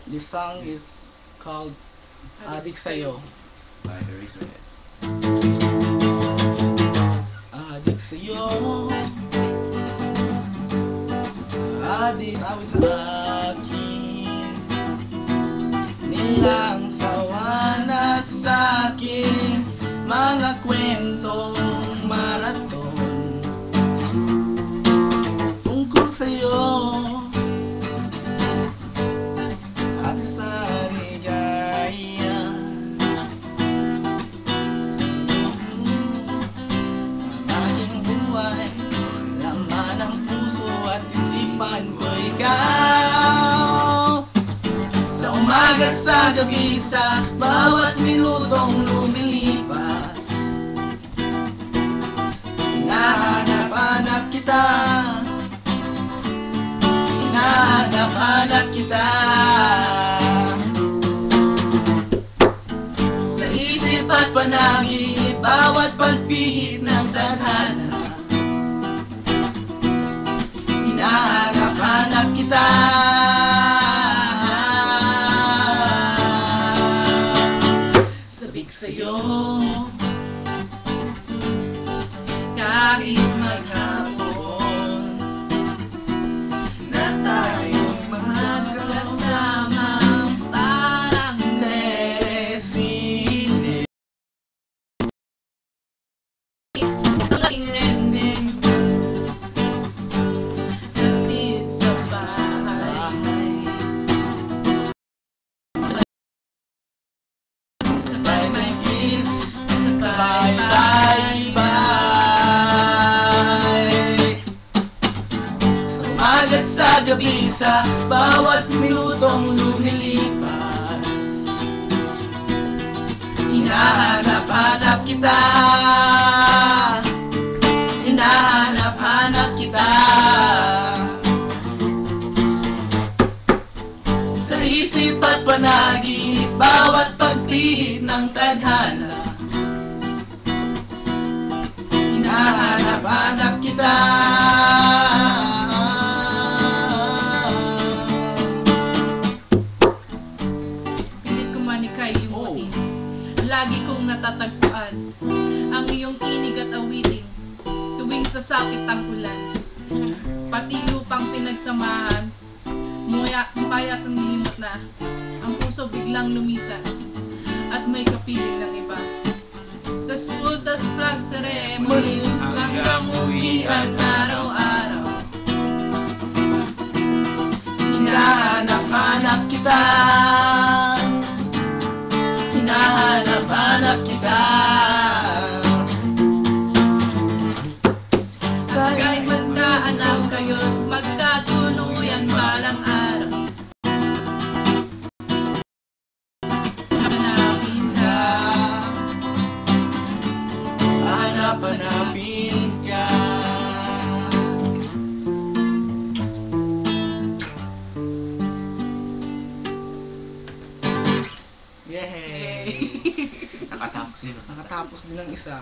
This song is called Adik Sa'yo. By the Razorheads. Adik sa'yo, adik awit sa akin, nilang sawa na sa'kin, mga kwentong maraton tungkol sa'yo at sa ligaya. Aking buhay, laman ng puso at isipan ko ikaw. Sa umaga't sa gabi, sa bawat minutong lumilipas, hinahanap-hanap kita, hinahanap-hanap kita. Sa isip at panaginip, bawat pagpihit ng tadhana, hinahanap-hanap kita. Sabik sa'yo kahit maghapon na tayo'y magkasama, parang telesine. Ang nenen hatid sa bahay, sabay may kiss, sabay bye-bye. Sa umagat sa gabi, sa bawat minutong lumilipas, hinahanap-hanap kita, hinahanap-hanap kita. Sa isip at panaginip, bawat pagpihit ng tadhana, hinahanap-hanap kita. Pilit ko man ika'y limutin, lagi kong natatagpuan ang iyong tinig at awitin tuwing sasapit ang ulan. Pati lupang pinagsamahan, mukha't ang limot na, ang puso biglang lumisan at may kapiling ng iba. Sa school, sa flag ceremony, hanggang uwian araw-araw, Hinahanap-hanap kita, hinahanap-hanap kita. sa kahit magkaanak kayo't magkatuluyan balang araw. Hanapin ka, Hanap-hanapin ka. Yay! Nakatapos din. Nakatapos din ang isa.